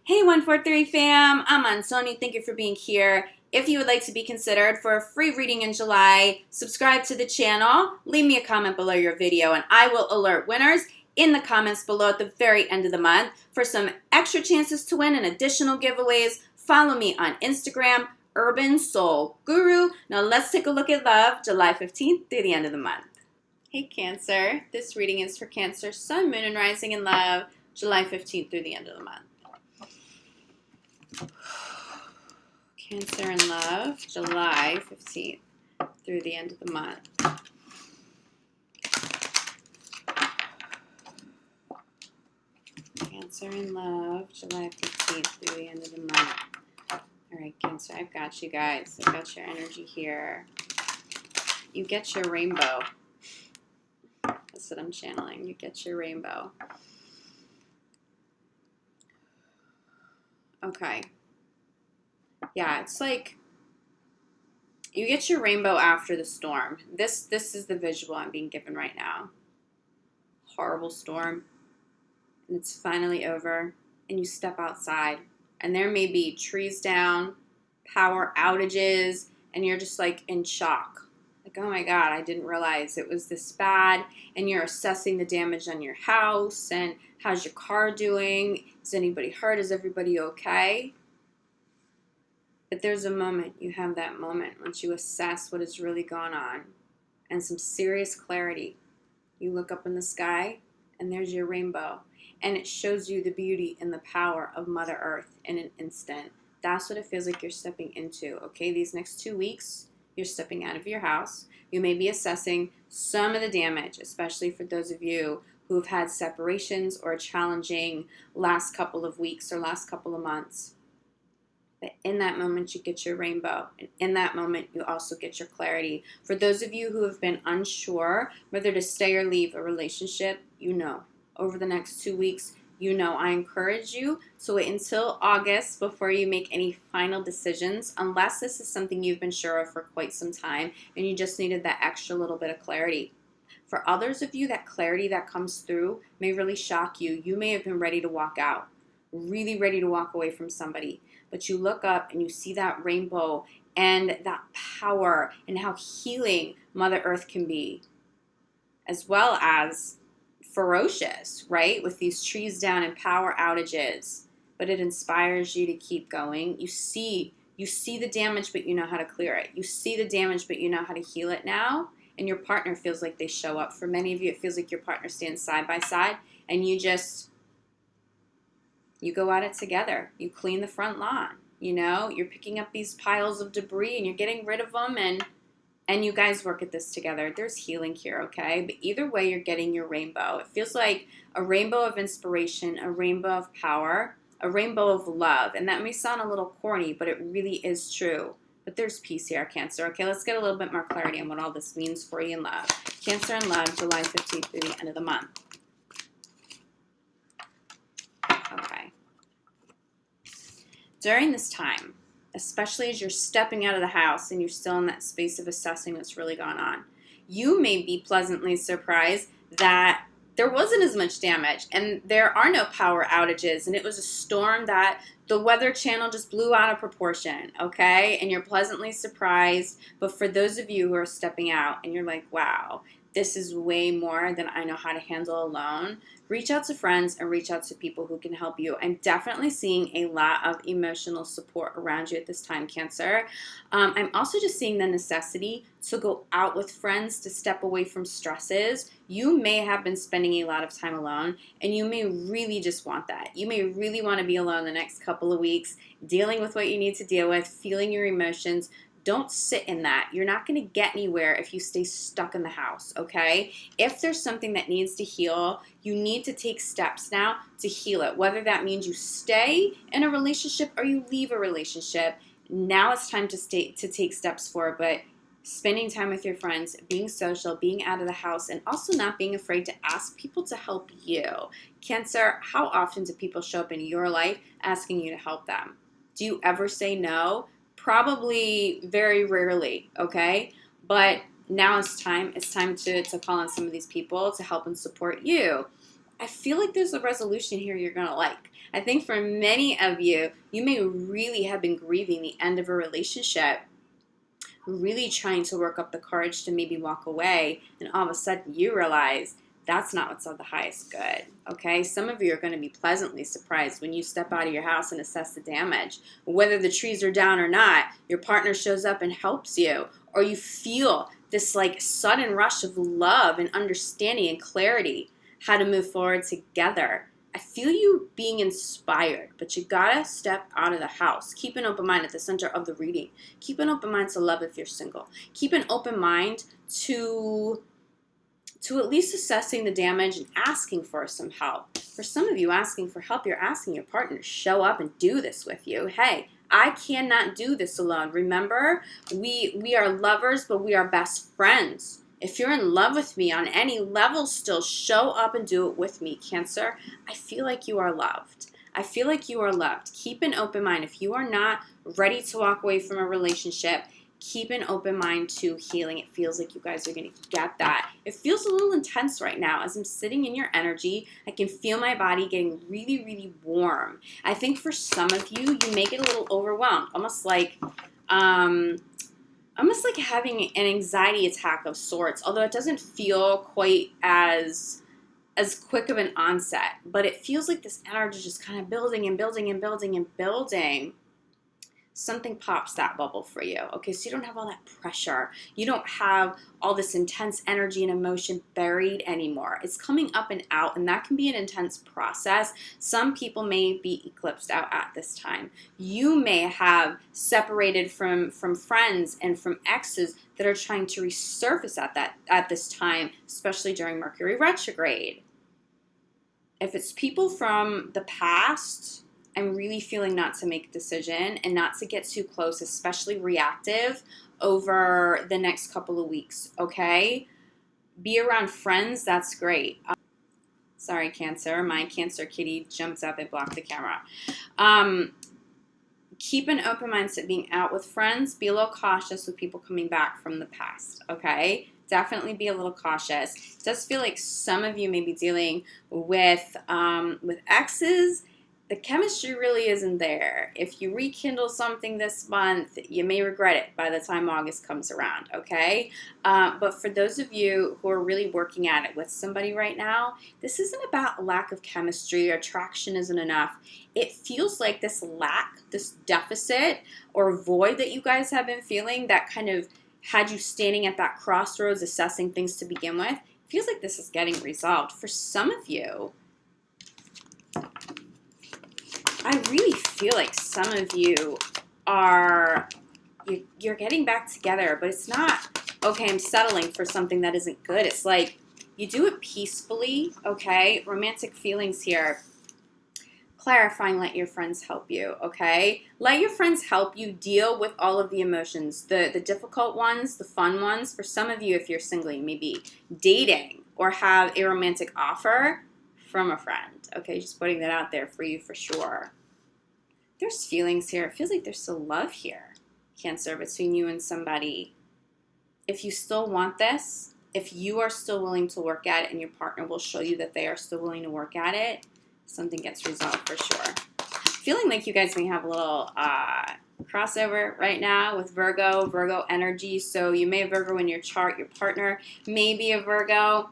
Hey 143 fam, I'm Antonia. Thank you for being here. If you would like to be considered for a free reading in July, subscribe to the channel, leave me a comment below your video, and I will alert winners in the comments below at the very end of the month. For some extra chances to win and additional giveaways, follow me on Instagram, UrbanSoulGuru. Now let's take a look at love, July 15th through the end of the month. Hey Cancer, this reading is for Cancer, Sun, Moon, and Rising in love, July 15th through the end of the month. Cancer in love, July 15th through the end of the month. Cancer in love, July 15th through the end of the month. All right, Cancer, I've got you guys. I've got your energy here. You get your rainbow. That's what I'm channeling. You get your rainbow. Okay. Yeah, it's like you get your rainbow after the storm. This is the visual I'm being given right now. Horrible storm. And it's finally over. And you step outside. And there may be trees down, power outages, and you're just like in shock. Like, oh my God, I didn't realize it was this bad. And you're assessing the damage on your house. And how's your car doing? Is anybody hurt? Is everybody okay? But there's a moment, you have that moment once you assess what has really gone on and some serious clarity. You look up in the sky and there's your rainbow, and it shows you the beauty and the power of Mother Earth in an instant. That's what it feels like you're stepping into, okay? These next 2 weeks, you're stepping out of your house. You may be assessing some of the damage, especially for those of you who have had separations or a challenging last couple of weeks or last couple of months. But in that moment, you get your rainbow. And in that moment, you also get your clarity. For those of you who have been unsure whether to stay or leave a relationship, you know. Over the next 2 weeks, you know. I encourage you to wait until August before you make any final decisions, unless this is something you've been sure of for quite some time and you just needed that extra little bit of clarity. For others of you, that clarity that comes through may really shock you. You may have been ready to walk out, really ready to walk away from somebody. But you look up and you see that rainbow and that power and how healing Mother Earth can be, as well as ferocious, right? With these trees down and power outages. But it inspires you to keep going. You see the damage, but you know how to clear it. You see the damage, but you know how to heal it now. And your partner feels like they show up. For many of you, it feels like your partner stands side by side and you go at it together. You clean the front lawn. You know, you're picking up these piles of debris and you're getting rid of them, and you guys work at this together. There's healing here, okay? But either way, you're getting your rainbow. It feels like a rainbow of inspiration, a rainbow of power, a rainbow of love. And that may sound a little corny, but it really is true. But there's peace here, Cancer. Okay, let's get a little bit more clarity on what all this means for you in love. Cancer in love, July 15th through the end of the month. Okay. During this time, especially as you're stepping out of the house and you're still in that space of assessing what's really gone on, you may be pleasantly surprised that there wasn't as much damage and there are no power outages, and it was a storm that the Weather Channel just blew out of proportion, okay? And you're pleasantly surprised. But for those of you who are stepping out and you're like, wow, this is way more than I know how to handle alone, reach out to friends and reach out to people who can help you. I'm definitely seeing a lot of emotional support around you at this time, Cancer. I'm also just seeing the necessity to go out with friends, to step away from stresses. You may have been spending a lot of time alone, and you may really just want that. You may really want to be alone the next couple of weeks, dealing with what you need to deal with, feeling your emotions. Don't sit in that. You're not going to get anywhere if you stay stuck in the house, okay? If there's something that needs to heal, you need to take steps now to heal it. Whether that means you stay in a relationship or you leave a relationship, now it's time to take steps forward. But spending time with your friends, being social, being out of the house, and also not being afraid to ask people to help you. Cancer, how often do people show up in your life asking you to help them? Do you ever say no? Probably very rarely, okay? But now it's time to call on some of these people to help and support you. I feel like there's a resolution here you're going to like. I think for many of you, you may really have been grieving the end of a relationship, really trying to work up the courage to maybe walk away, and all of a sudden you realize that's not what's of the highest good, okay? Some of you are going to be pleasantly surprised when you step out of your house and assess the damage. Whether the trees are down or not, your partner shows up and helps you, or you feel this like sudden rush of love and understanding and clarity how to move forward together. I feel you being inspired, but you gotta step out of the house. Keep an open mind at the center of the reading. Keep an open mind to love if you're single. Keep an open mind to at least assessing the damage and asking for some help. For some of you asking for help, you're asking your partner to show up and do this with you. Hey, I cannot do this alone. Remember, we are lovers, but we are best friends. If you're in love with me on any level still, show up and do it with me, Cancer. I feel like you are loved. I feel like you are loved. Keep an open mind. If you are not ready to walk away from a relationship, keep an open mind to healing. It feels like you guys are going to get that. It feels a little intense right now. As I'm sitting in your energy, I can feel my body getting really, really warm. I think for some of you, you may get a little overwhelmed, almost like having an anxiety attack of sorts, although it doesn't feel quite as quick of an onset, but it feels like this energy is just kind of building and building and building and building. Something pops that bubble for you, okay? So you don't have all that pressure. You don't have all this intense energy and emotion buried anymore. It's coming up and out, and that can be an intense process. Some people may be eclipsed out at this time. You may have separated from friends and from exes that are trying to resurface at this time, especially during Mercury retrograde. If it's people from the past, I'm really feeling not to make a decision and not to get too close, especially reactive, over the next couple of weeks, okay? Be around friends, that's great. Sorry, Cancer. My Cancer kitty jumped up and blocked the camera. Keep an open mindset being out with friends. Be a little cautious with people coming back from the past, okay? Definitely be a little cautious. It does feel like some of you may be dealing with exes. The chemistry really isn't there. If you rekindle something this month, you may regret it by the time August comes around, okay? But for those of you who are really working at it with somebody right now, this isn't about lack of chemistry or attraction isn't enough. It feels like this lack, this deficit or void that you guys have been feeling that kind of had you standing at that crossroads assessing things to begin with, feels like this is getting resolved. For some of you, I really feel like some of you you're getting back together, but it's not, okay, I'm settling for something that isn't good. It's like you do it peacefully, okay? Romantic feelings here. Clarifying, let your friends help you, okay? Let your friends help you deal with all of the emotions, the difficult ones, the fun ones. For some of you, if you're single, you may be dating or have a romantic offer from a friend. Okay, just putting that out there for you for sure. There's feelings here. It feels like there's still love here, Cancer, between you and somebody. If you still want this, if you are still willing to work at it and your partner will show you that they are still willing to work at it, something gets resolved for sure. Feeling like you guys may have a little crossover right now with Virgo energy. So you may have Virgo in your chart. Your partner may be a Virgo.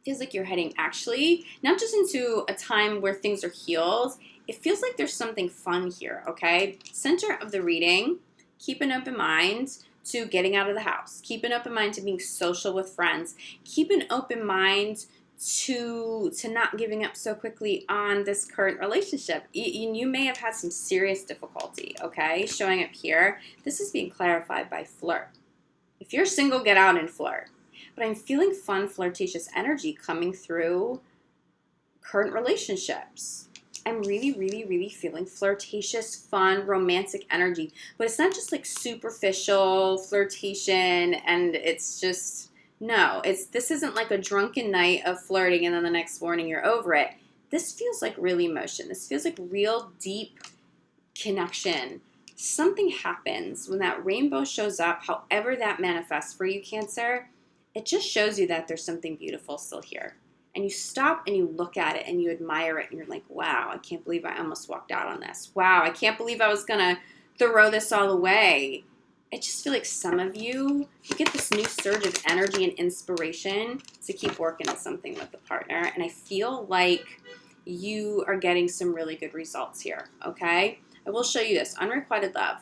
Feels like you're heading actually not just into a time where things are healed. It feels like there's something fun here, okay? Center of the reading, keep an open mind to getting out of the house. Keep an open mind to being social with friends. Keep an open mind to not giving up so quickly on this current relationship. You may have had some serious difficulty, okay? Showing up here. This is being clarified by flirt. If you're single, get out and flirt. But I'm feeling fun, flirtatious energy coming through current relationships. I'm really, really, really feeling flirtatious, fun, romantic energy. But it's not just like superficial flirtation and it's just, no. This isn't like a drunken night of flirting and then the next morning you're over it. This feels like real emotion. This feels like real deep connection. Something happens when that rainbow shows up, however that manifests for you, Cancer. It just shows you that there's something beautiful still here. and you stop and you look at it and you admire it and you're like, wow, I can't believe I almost walked out on this. Wow, I can't believe I was going to throw this all away. I just feel like some of you get this new surge of energy and inspiration to keep working at something with the partner. And I feel like you are getting some really good results here, okay? I will show you this. Unrequited love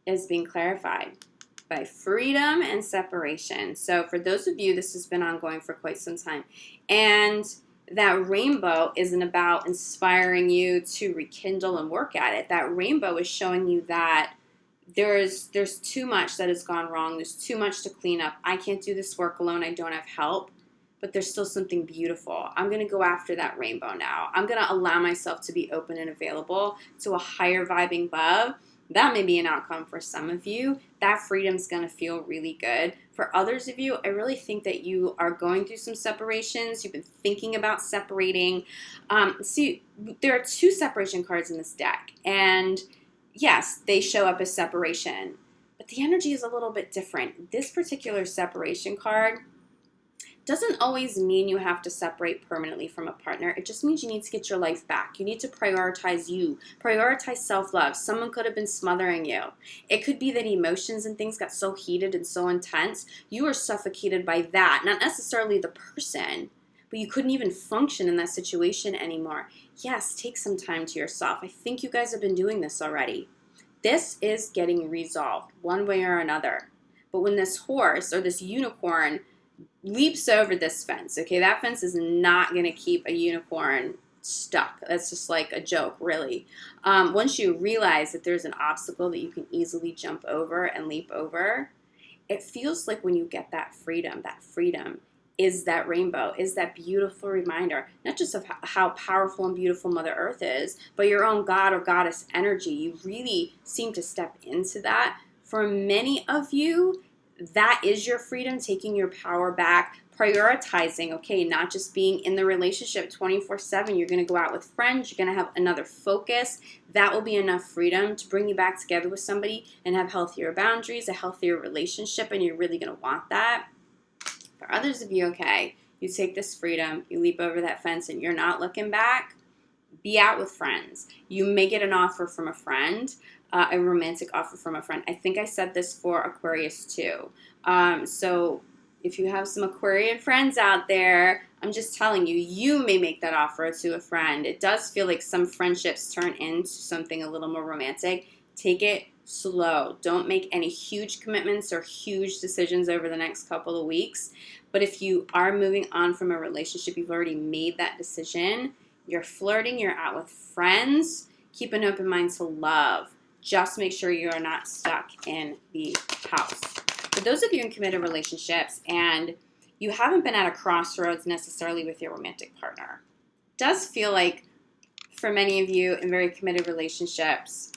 is being clarified by freedom and separation. So for those of you, this has been ongoing for quite some time. And that rainbow isn't about inspiring you to rekindle and work at it. That rainbow is showing you that there's too much that has gone wrong. There's too much to clean up. I can't do this work alone. I don't have help. But there's still something beautiful. I'm going to go after that rainbow now. I'm going to allow myself to be open and available to a higher vibing love. That may be an outcome for some of you. That freedom's going to feel really good. For others of you, I really think that you are going through some separations. You've been thinking about separating. See, there are 2 separation cards in this deck. And yes, they show up as separation. But the energy is a little bit different. This particular separation card doesn't always mean you have to separate permanently from a partner. It just means you need to get your life back. You need to prioritize you. Prioritize self-love. Someone could have been smothering you. It could be that emotions and things got so heated and so intense, you were suffocated by that. Not necessarily the person, but you couldn't even function in that situation anymore. Yes, take some time to yourself. I think you guys have been doing this already. This is getting resolved one way or another. But when this horse or this unicorn leaps over this fence, okay, that fence is not going to keep a unicorn stuck. That's just like a joke, really. Once you realize that there's an obstacle that you can easily jump over and leap over, it feels like when you get that freedom is that rainbow, is that beautiful reminder, not just of how powerful and beautiful Mother Earth is, but your own God or Goddess energy. You really seem to step into that. For many of you, that is your freedom, taking your power back, prioritizing, okay, not just being in the relationship 24/7. You're going to go out with friends. You're going to have another focus. That will be enough freedom to bring you back together with somebody and have healthier boundaries, a healthier relationship, and you're really going to want that. For others of you, okay, you take this freedom, you leap over that fence, and you're not looking back. Be out with friends. You may get an offer from a friend, a romantic offer from a friend. I think I said this for Aquarius too. So if you have some Aquarian friends out there, I'm just telling you, you may make that offer to a friend. It does feel like some friendships turn into something a little more romantic. Take it slow. Don't make any huge commitments or huge decisions over the next couple of weeks. But if you are moving on from a relationship, you've already made that decision, you're flirting, you're out with friends, keep an open mind to love. Just make sure you are not stuck in the house. For those of you in committed relationships and you haven't been at a crossroads necessarily with your romantic partner, it does feel like for many of you in very committed relationships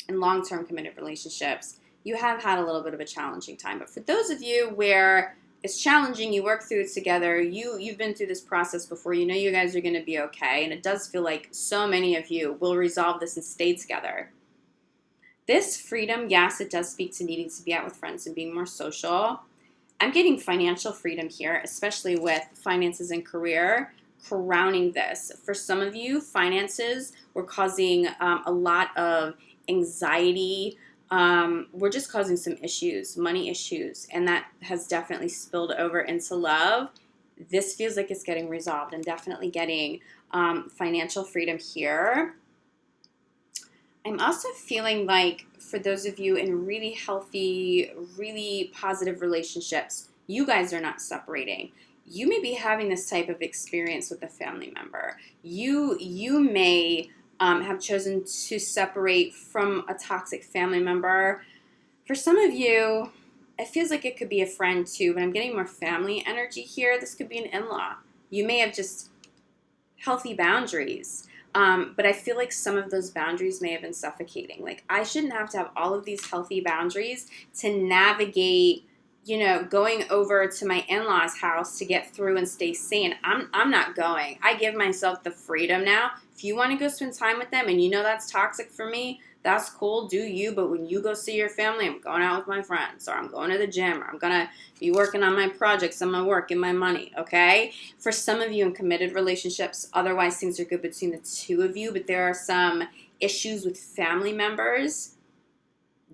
and long-term committed relationships, you have had a little bit of a challenging time. But for those of you where it's challenging, you work through it together, you've been through this process before, you know you guys are going to be okay, and it does feel like so many of you will resolve this and stay together. This freedom, yes, it does speak to needing to be out with friends and being more social. I'm getting financial freedom here, especially with finances and career, crowning this. For some of you, finances were causing a lot of anxiety. We're just causing some issues, money issues, and that has definitely spilled over into love. This feels like it's getting resolved and definitely getting financial freedom here. I'm also feeling like for those of you in really healthy, really positive relationships, you guys are not separating. You may be having this type of experience with a family member. You may have chosen to separate from a toxic family member. For some of you, it feels like it could be a friend too, but I'm getting more family energy here. This could be an in-law. You may have just healthy boundaries. But I feel like some of those boundaries may have been suffocating. Like, I shouldn't have to have all of these healthy boundaries to navigate, going over to my in-laws' house to get through and stay sane. I'm not going. I give myself the freedom now. If you want to go spend time with them and you know that's toxic for me, That's cool, do you, but when you go see your family, I'm going out with my friends, or I'm going to the gym, or I'm going to be working on my projects and my work and my money, okay? For some of you in committed relationships, otherwise things are good between the two of you, but there are some issues with family members.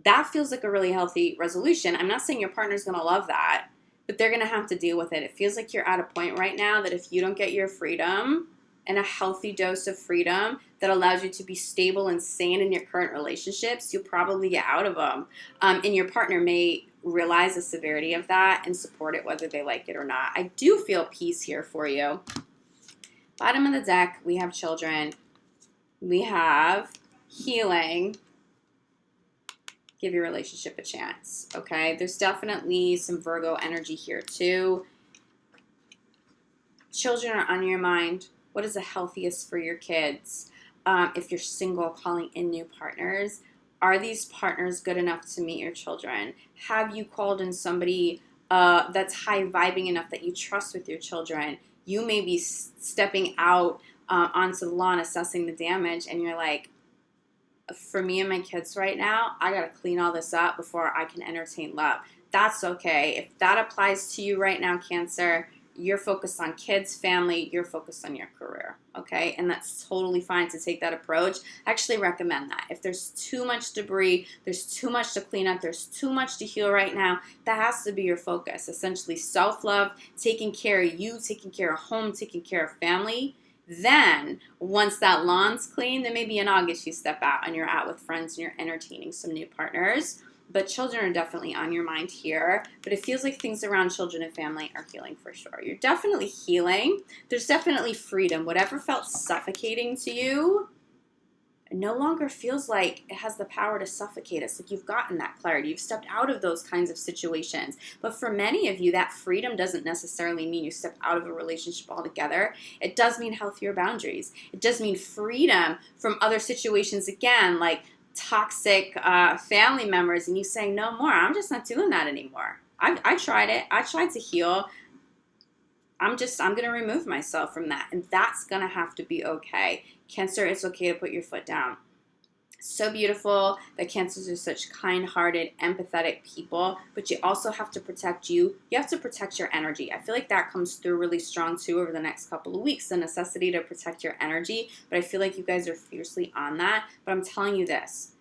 That feels like a really healthy resolution. I'm not saying your partner's going to love that, but they're going to have to deal with it. It feels like you're at a point right now that if you don't get your freedom and a healthy dose of freedom that allows you to be stable and sane in your current relationships, you'll probably get out of them. And your partner may realize the severity of that and support it whether they like it or not. I do feel peace here for you. Bottom of the deck, we have children. We have healing. Give your relationship a chance, okay? There's definitely some Virgo energy here too. Children are on your mind. What is the healthiest for your kids? If you're single, calling in new partners. Are these partners good enough to meet your children? Have you called in somebody that's high vibing enough that you trust with your children? You may be stepping out onto the lawn assessing the damage, and you're like, for me and my kids right now, I got to clean all this up before I can entertain love. That's okay. If that applies to you right now, Cancer, you're focused on kids, family, you're focused on your career, okay? And that's totally fine to take that approach. I actually recommend that. If there's too much debris, there's too much to clean up, there's too much to heal right now, that has to be your focus. Essentially self-love, taking care of you, taking care of home, taking care of family. Then, once that lawn's clean, then maybe in August you step out and you're out with friends and you're entertaining some new partners. But children are definitely on your mind here. But it feels like things around children and family are healing for sure. You're definitely healing. There's definitely freedom. Whatever felt suffocating to you, it no longer feels like it has the power to suffocate us. Like you've gotten that clarity. You've stepped out of those kinds of situations. But for many of you, that freedom doesn't necessarily mean you step out of a relationship altogether. It does mean healthier boundaries. It does mean freedom from other situations, again, like toxic family members, and you saying, no more. I'm just not doing that anymore. I tried it. I tried to heal. I'm going to remove myself from that. And that's going to have to be okay. Cancer, it's okay to put your foot down. So beautiful that Cancers are such kind-hearted, empathetic people, but you also have to protect you. You have to protect your energy. I feel like that comes through really strong too over the next couple of weeks, the necessity to protect your energy. But I feel like you guys are fiercely on that. But I'm telling you this.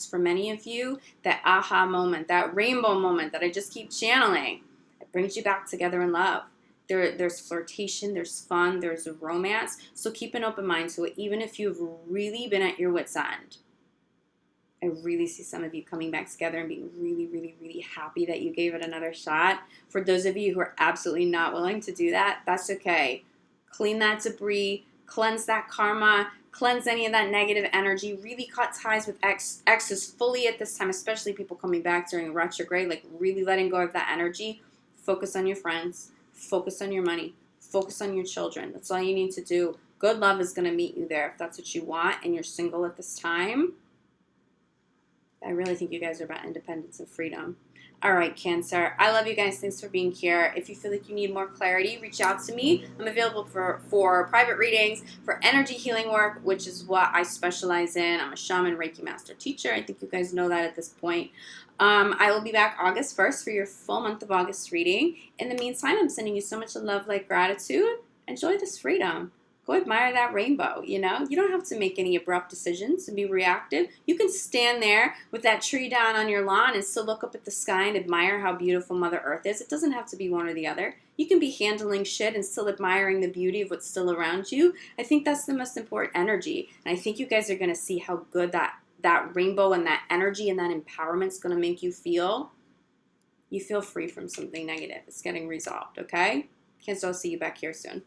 For many of you, that aha moment, that rainbow moment that I just keep channeling, it brings you back together in love. There's flirtation, there's fun, there's romance. So keep an open mind to it, even if you've really been at your wit's end. I really see some of you coming back together and being really, really, really happy that you gave it another shot. For those of you who are absolutely not willing to do that, that's okay. Clean that debris, cleanse that karma, cleanse any of that negative energy, really cut ties with exes fully at this time, especially people coming back during retrograde, like really letting go of that energy. Focus on your friends. Focus on your money. Focus on your children. That's all you need to do. Good love is going to meet you there if that's what you want and you're single at this time. I really think you guys are about independence and freedom. All right, Cancer. I love you guys. Thanks for being here. If you feel like you need more clarity, reach out to me. I'm available for private readings, for energy healing work, which is what I specialize in. I'm a shaman, Reiki master teacher. I think you guys know that at this point. I will be back August 1st for your full month of August reading. In the meantime, I'm sending you so much love, light, gratitude. Enjoy this freedom. Go admire that rainbow, you know? You don't have to make any abrupt decisions and be reactive. You can stand there with that tree down on your lawn and still look up at the sky and admire how beautiful Mother Earth is. It doesn't have to be one or the other. You can be handling shit and still admiring the beauty of what's still around you. I think that's the most important energy. And I think you guys are going to see how good that rainbow and that energy and that empowerment is going to make you feel. You feel free from something negative. It's getting resolved, okay? Cancer, I'll see you back here soon.